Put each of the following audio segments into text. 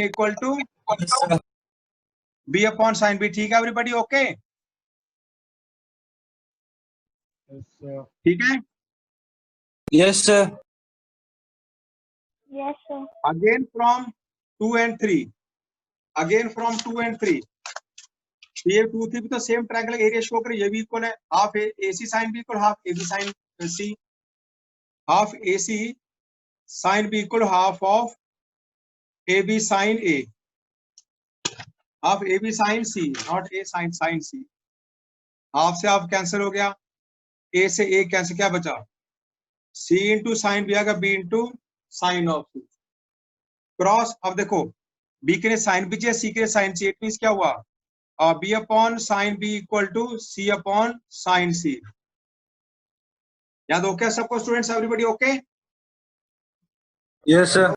Equal to b upon sine b. ठीक है everybody, okay? ठीक है, yes sir. Yes, sir. Again from 2 and 3, again from 2 and 3, ये 2 3 भी तो सेम ट्रायंगल एरिया शो करे, ये भी इक्वल है। Half a c sine b equal half a b sine c, half a c sine b equal half of a b sine a, half a b sine c, not a sine sine c. Half से half cancel हो गया, a से a cancel, क्या बचा? C into sine b आएगा b into sine of c, cross. अब देखो B के लिए साइन बी चाहिए, सी के लिए साइन सी, इट मींस क्या हुआ? B upon sine b equal to c upon sine c. याद हो क्या सबको students, everybody okay? Yes sir.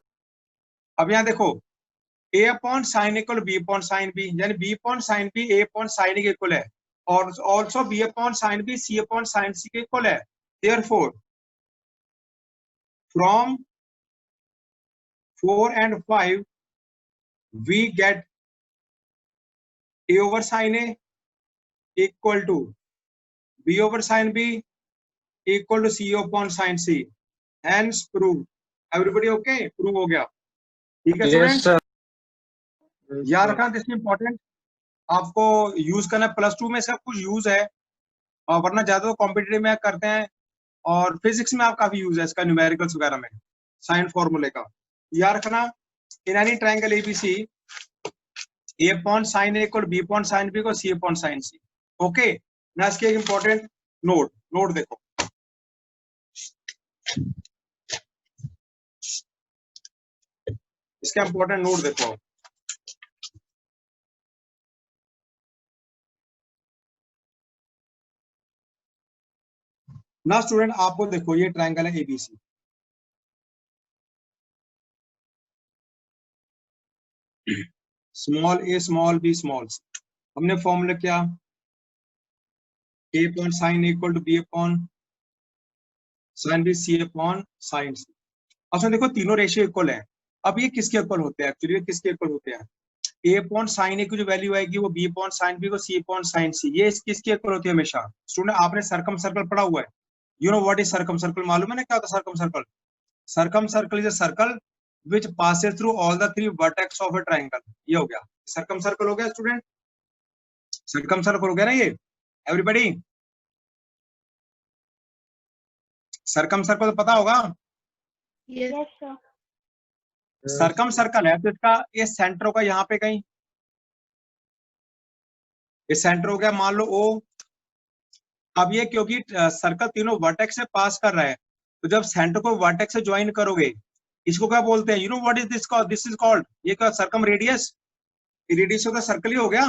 अब यहाँ देखो a upon sine equal b upon sine b, यानी b upon sine b a upon sine a के equal है, और also b upon sine b c upon sine c के equal है। Therefore from 4 and 5 we get a over sin a equal to b over sin b equal to c upon sin c, hence prove। everybody okay? prove हो गया, ठीक है yes student? Sir. याद रखना this important, आपको use करना। +2 में इसका कुछ यूज है, और वरना ज्यादा तो कॉम्पिटिटिव में करते हैं, और फिजिक्स में आप काफी यूज है इसका, न्यूमेरिकल्स वगैरह में साइन फॉर्मूले का। याद रखना in any triangle ABC a upon sine a equal b upon sine b को c upon sine c. Okay, ना इसके एक इंपॉर्टेंट नोट देखो, इसका इंपॉर्टेंट नोट देखो। ना स्टूडेंट आपको देखो, ये ट्रायंगल है ABC, small a small b small c. हमने फॉर्मूला क्या? A upon sine equal to b upon sine b c upon sine c. अच्छा देखो तीनों रेशियो इक्वल है। अब ये किसके इक्वल होते हैं? एक्चुअली किसके इक्वल होते हैं? ए अपॉन साइन ए की जो वैल्यू आएगी वो बी अपॉन साइन बी को सी अपॉन साइन सी, ये किसके इक्वल होती है हमेशा? स्टूडेंट आपने सर्कम सर्कल पढ़ा हुआ है, you know what is circum circle? मालूम है ना क्या होता है circum circle? Circum circle is a circle which passes through all the 3 vertex of a triangle। ये हो गया सर्कम सर्कल, हो गया स्टूडेंट, सर्कम सर्कल हो गया ना ये एवरीबॉडी? सर्कम सर्कल तो पता होगा। Yes, sir. सर्कम सर्कल है तो इसका ये सेंटर होगा यहाँ पे कहीं, ये सेंटर हो गया मान लो ओ। अब ये क्योंकि सर्कल तीनों वर्टेक्स से पास कर रहा है, तो जब सेंटर को वर्टेक्स से ज्वाइन करोगे, इसको क्या बोलते हैं? You know what is this called? This is called, ये क्या सर्कम रेडियस? रेडियस का सर्कल ही हो गया,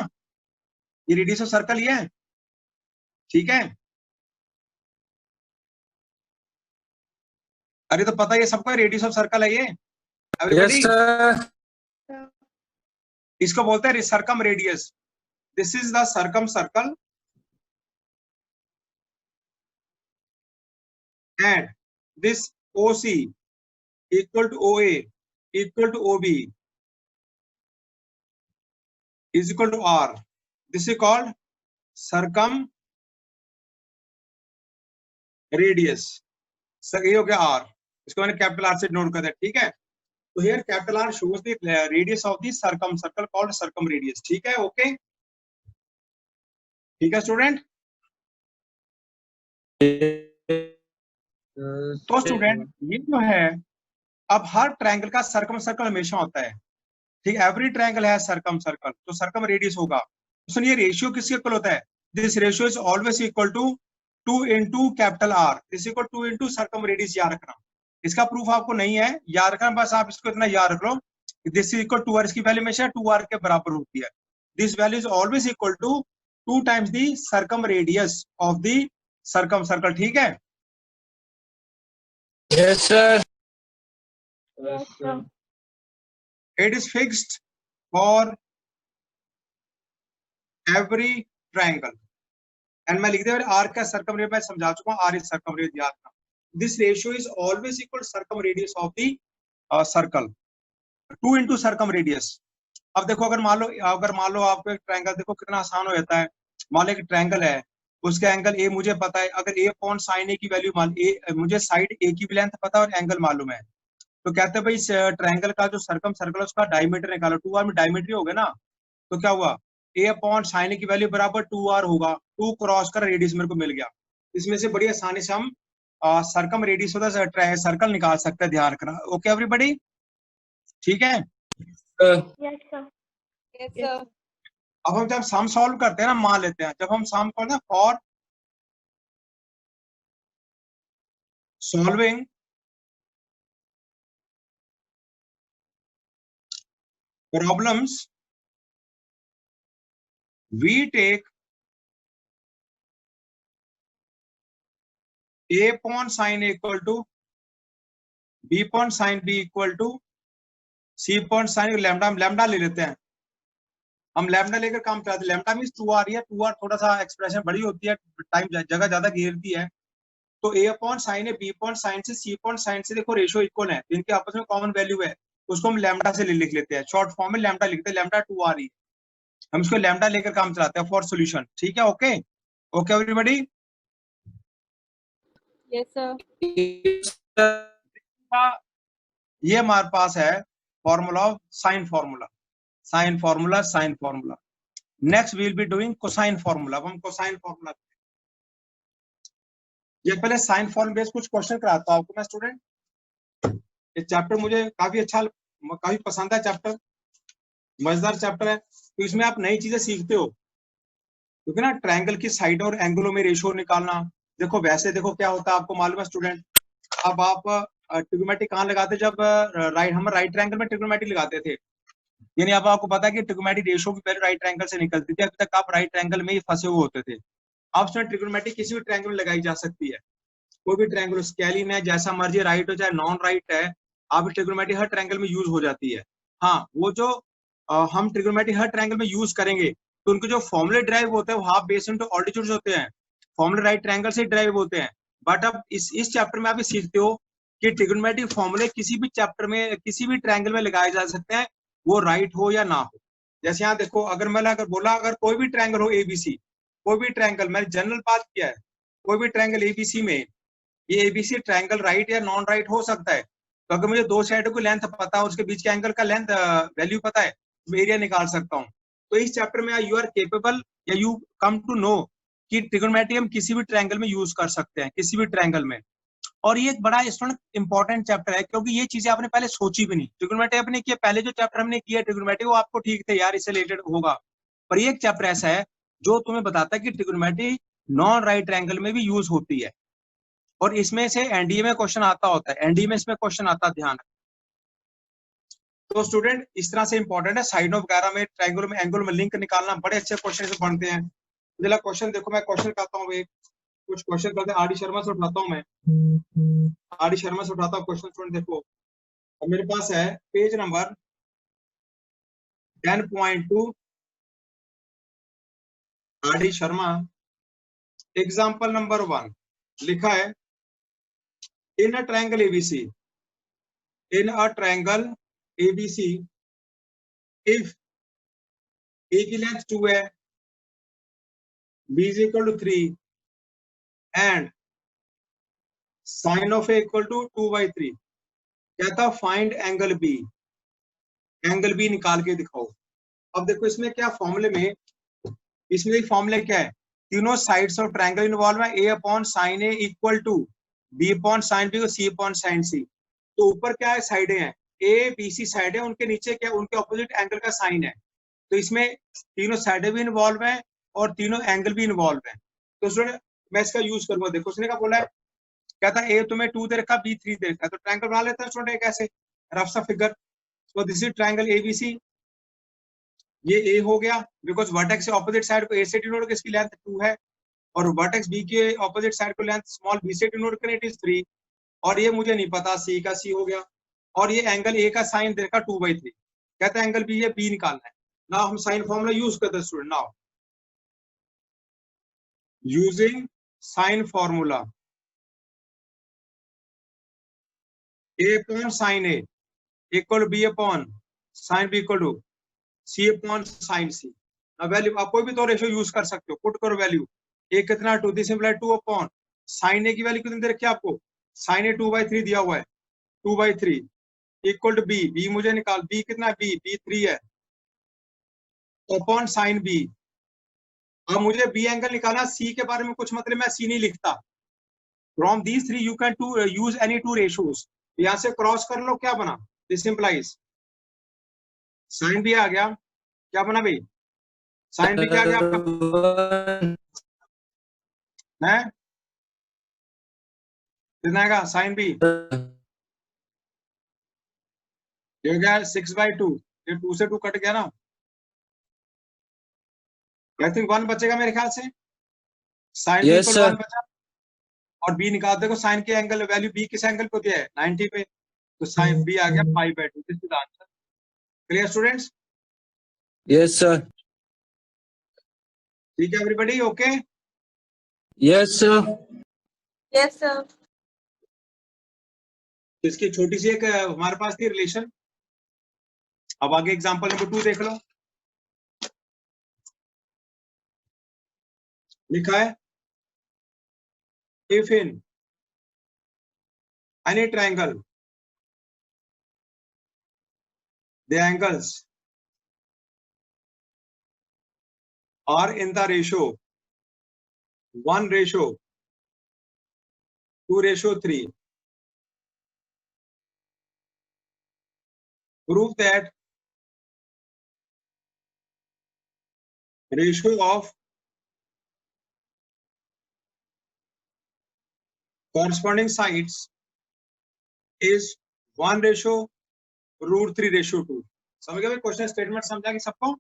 ये रेडियस ऑफ सर्कल ही है, ठीक है? अरे तो पता है ये सबका रेडियस ऑफ सर्कल है ये यस एवरीबॉडी। सर। इसको बोलते हैं circum radius. This is the circum circle and this OC equal to OA equal to OB is equal to R. This is called circum radius। ये हो गया R, इसको मैंने कैपिटल R से note कर दिया, ठीक है? तो here capital R shows the radius of the circum circle called circum radius। ठीक है, ओके? ठीक है स्टूडेंट? तो स्टूडेंट ये जो है, अब हर ट्रायंगल का सर्कम सर्कल हमेशा होता है, ठीक है? एवरी ट्रायंगल है सर्कम सर्कल, तो सर्कम रेडियस होगा। तो सुनिए रेशियो किसके इक्वल होता है? This ratio is always equal to 2 into capital R is equal 2 into circumradius. याद रखना, इसका प्रूफ आपको नहीं है, याद रखना, बस आप इसको इतना याद रख लो, दिस इज इक्वल 2R, इसकी वैल्यू हमेशा 2R के बराबर होती है। This value is always equal to 2 times the circumradius of the circumcircle, ठीक है? Yes sir. Yes, sir. It is fixed for every triangle and मैं लिख दिया R का सर्कम रेडियस, मैं समझा चुका हूँ, R इज सर्कम रेडियस। याद रखना, this ratio is always equal circum radius of the circle. 2 into circum radius. अब देखो अगर मान लो आपको एक ट्रायंगल, देखो कितना आसान हो जाता है। मान लो एक ट्रायंगल है, उसके एंगल ए मुझे पता है, अगर ए अपॉन साइन ए की वैल्यू मान ए, मुझे साइड ए की भी लेंथ पता है और एंगल मालूम है, तो कहते हैं भाई इस ट्रायंगल का जो सर्कम सर्कल उसका डायमीटर निकालो। 2r में डायमीटर हो गया ना, तो क्या हुआ, ए अपॉन साइन ए की वैल्यू बराबर 2r होगा। 2 क्रॉस कर रेडियस मेरे को मिल गया। इसमें से बड़ी आसानी से हम सर्कम रेडियस होता है सर्कल निकाल सकते हैं, ध्यान रखना। ओके एवरीबॉडी, ठीक है। Yes, sir. Yes, sir. अब हम जब सम सॉल्व करते हैं ना, मान लेते हैं जब हम सम करते हैं for solving problems we take a upon sin a equal to b upon sin b equal to c upon sin lambda, हम लैम्डा ले लेते हैं। हम लैम्डा लेकर काम चलाते हैं। लैम्डा मींस 2r है, 2r थोड़ा सा एक्सप्रेशन बड़ी होती है, टाइम जगह ज्यादा घेरती है। तो a अपॉन साइन है, b अपॉन साइन से, c अपॉन साइन से, देखो रेशियो इक्वल है, इनके आपस में कॉमन वैल्यू है, उसको हम लैम्डा से लिख लेते हैं। शॉर्ट फॉर्म में लैम्डा लिखते हैं, लैम्डा 2r ही, हम इसको लैम्डा लेकर काम चलाते हैं फॉर सॉल्यूशन। ठीक है, okay okay everybody. Yes, sir. ये हमारे पास है formula of sine formula, sine formula, sine formula. Next we will be doing cosine formula. अब हम कोसाइन फार्मूला, ये पहले साइन फॉर्म बेस्ड कुछ क्वेश्चन कराता हूं आपको मैं स्टूडेंट। ये चैप्टर मुझे काफी अच्छा, काफी पसंद है चैप्टर, मजेदार चैप्टर है। तो इसमें आप नई चीजें सीखते हो, क्योंकि ना ट्रायंगल की साइड और एंगलों में रेशियो निकालना। देखो वैसे देखो क्या होता है आपको मालूम है स्टूडेंट, अब आप ट्रिग्नोमेट्री कहाँ लगाते, जब हम राइट ट्रायंगल में ट्रिग्नोमेट्री लगाते थे, यानी अब आपको पता है कि ट्रिग्नोमेट्री रेशियो की वैल्यू राइट ट्रायंगल से निकलती थी। अभी तक आप राइट ट्रायंगल में ही फंसे हुए होते थे। अब उसमें ट्रिग्नोमेट्री किसी भी ट्रायंगल में लगाई जा सकती है, कोई भी ट्रायंगल स्केलिन है, जैसा मर्जी राइट हो चाहे नॉन राइट है, आप ट्रिग्नोमेट्री हर ट्रायंगल में यूज हो जाती है। हाँ, वो जो हम ट्रिग्नोमेट्री हर ट्रायंगल में यूज करेंगे, तो उनके जो फॉर्मूले ड्राइव होते हैं वो हाफ बेस इनटू ऑल्टीट्यूड्स होते हैं, फॉर्मूले राइट ट्रायंगल से ड्राइव होते हैं। बट अब इस चैप्टर में आप सीखते हो कि ट्रिग्नोमेट्री फॉर्मूले किसी भी चैप्टर में किसी भी ट्रायंगल में लगाए जा सकते हैं, वो राइट हो या ना हो। जैसे यहाँ देखो, अगर बोला अगर कोई भी ट्रायंगल हो एबीसी, कोई भी ट्रायंगल, मैंने जनरल बात किया है, कोई भी ट्रायंगल एबीसी में, ये एबीसी ट्रायंगल राइट या नॉन राइट हो सकता है। तो अगर मुझे दो साइडों की लेंथ पता है, उसके बीच के एंगल का लेंथ वैल्यू पता है, तो एरिया निकाल सकता हूँ। तो इस चैप्टर में यू आर केपेबल या यू कम टू नो कि ट्रिग्नोमेट्री हम किसी भी ट्रायंगल में यूज कर सकते हैं, किसी भी ट्रायंगल में। और ये एक बड़ा स्टूडेंट इंपॉर्टेंट चैप्टर है, क्योंकि ये चीजें आपने पहले सोची भी नहीं। ट्रिग्नोमेट्री आपने किया, पहले जो चैप्टर हमने किया ट्रिग्नोमेट्री, वो आपको ठीक थे यार, इससे रिलेटेड होगा, पर ये एक चैप्टर ऐसा है जो तुम्हें बताता है कि ट्रिग्नोमेट्री नॉन राइट ट्रायंगल में भी यूज होती है। और इसमें से एनडीए में क्वेश्चन आता होता है, एनडीए में इसमें क्वेश्चन आता है, ध्यान। तो स्टूडेंट इस तरह से इंपॉर्टेंट है, साइड ऑफ वगैरह में ट्रायंगल में एंगल में लिंक निकालना, बड़े अच्छे क्वेश्चन से बनते हैं। पहला क्वेश्चन देखो, मैं क्वेश्चन करता हूँ, एक कुछ क्वेश्चन करते हैं, आर डी शर्मा से उठाता हूँ मैं, आर डी शर्मा से उठाता हूँ क्वेश्चन। स्टूडेंट देखो, अब मेरे पास है page number 10.2, R D Sharma, example number 1 लिखा है, in a triangle ABC, in a triangle ABC, if a की लेंथ 2 है, b is equal to 3 and sine of a equal to 2/3, कहता find angle b, angle b निकाल के दिखाओ। अब देखो इसमें क्या फॉर्मूले में, इसमें फॉर्मूले क्या है, तीनों साइड्स ऑफ ट्रायंगल इन्वॉल्व है, a upon sine a equal to b upon sine b, c upon sine c. तो ऊपर क्या है, साइडें हैं, ए बी सी साइड है, उनके नीचे क्या, उनके ऑपोजिट एंगल का साइन है। तो इसमें तीनों साइडें भी इन्वॉल्व है और तीनों एंगल भी इन्वॉल्व है। तो स्टूडेंट मैं इसका यूज करूंगा, देखो उसने क्या बोला है, कहता है ए तुम्हें 2 दे रखा, बी 3 दे रखा, तो ट्रायंगल बना लेते हैं स्टूडेंट एक ऐसे रफ सा figure. So this is triangle ABC, ये ए हो गया, बिकॉज वर्टेक्स से ऑपोजिट साइड को ए से डिनोट कर, इसकी लेंथ 2 है, और वर्टेक्स बी के ऑपोजिट साइड को लेंथ स्मॉल बी से डिनोट करें, इट इज 3, और ये मुझे नहीं पता, सी का सी हो गया, और ये एंगल ए का साइन दे रखा 2/3, कहता है एंगल बी, ये बी निकालना है। नाउ हम साइन फॉर्मूला यूज करते हैं student, now using sine formula, a upon sine a equal b upon sine b equal to c upon sine c. Value आप कोई भी तो रेशियो यूज कर सकते हो, पुट करो वैल्यू। ए कितना 2, दिस इंप्लाई 2 अपॉन साइन ए की वैल्यू कितनी दे रखी है आपको, साइन ए 2/3 दिया हुआ है, 2/3 इक्वल टू बी, बी मुझे निकाल, बी कितना है, बी 3 है, अपॉन साइन बी। अब मुझे बी एंगल निकालना, सी के बारे में कुछ मतलब मैं सी नहीं लिखता। From these three you can to use any two ratios. यहां से क्रॉस कर लो, क्या बना, दिस इंप्लाइज साइन बी आ गया, क्या बना भाई, साइन बी क्या आ गया आपका, है कितना आएगा साइन बी, ये हो गया 6/2, ये 2 से 2 कट गया ना, आई थिंक 1 बचेगा मेरे ख्याल से, sine b Yes, equal sir. 1 बचा, और बी निकाल, देखो साइन के एंगल वैल्यू बी किस एंगल पे दिया है, 90 पे, तो साइन बी आ गया 5/2, this is answer. Clear students, Yes, sir. ठीक है everybody, okay. Yes, sir. Yes, sir. इसकी छोटी सी एक हमारे पास थी रिलेशन। अब आगे एग्जांपल नंबर 2 देख लो, लिखा है if in any triangle the angles are in the ratio 1:2:3, prove that ratio of corresponding sides is 1:√3:2। समझ गए भाई, क्वेश्चन स्टेटमेंट समझा कि सबको,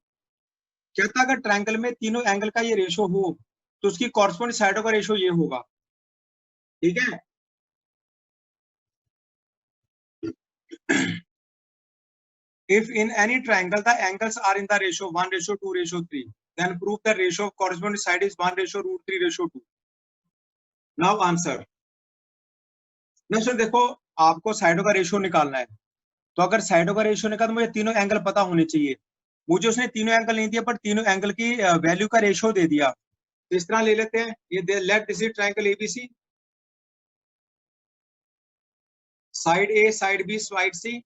कहता अगर ट्रायंगल में तीनों एंगल का ये रेशियो हो तो उसकी कॉरस्पॉन्डिंग साइडों का रेशियो ये होगा, ठीक है। If in any triangle the angles are in the ratio 1:2:3, then prove the ratio of corresponding side is 1:√3:2। Now answer। Next देखो, आपको साइडों का रेशियो निकालना है, तो अगर साइडों का रेशियो निकालना, मुझे तीनों एंगल पता होने चाहिए। मुझे उसने तीनों एंगल नहीं दिया, पर तीनों एंगल की वैल्यू का रेशियो दे दिया। तो इस तरह ले लेते हैं, ये let this is triangle ABC, side a, side b, side c,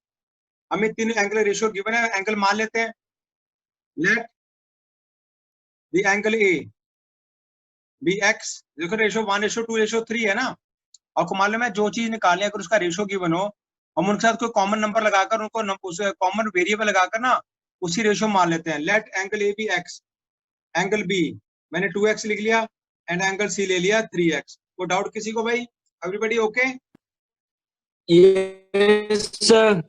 हमें तीनों एंगल रेशियो गिवन है, एंगल मान लेते हैं। Let the angle A B x, देखो रेशियो 1:2:3 है ना, और मान लो मैं जो चीज निकालने, अगर उसका रेशियो गिवन हो, हम उनके साथ कोई कॉमन नंबर लगाकर, उनको उस कॉमन वेरिएबल लगाकर ना उसी रेशियो मान लेते हैं। Let angle A B x, angle B मैंने 2x लिख लिया, एंड एंगल सी ले लिया 3x। कोई डाउट किसी को भाई, एवरीबॉडी ओके। Yes, sir.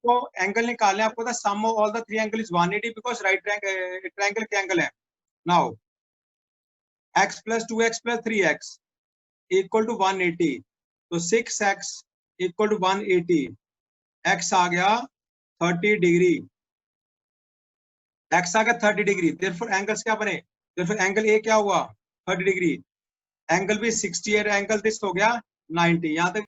तो एंगल निकालने आपको, the sum of all the 3 angle is 180, because right triangle के एंगल है। Now x + 2x + 3x equal to 180, तो 6x इक्वल टू 180, x आ गया 30 डिग्री, x आ गया 30 डिग्री। देयरफॉर एंगल्स क्या बने, देयरफॉर एंगल ए क्या हुआ 30 डिग्री, एंगल भी 60 है, एंगल दिस हो गया 90। यहाँ तक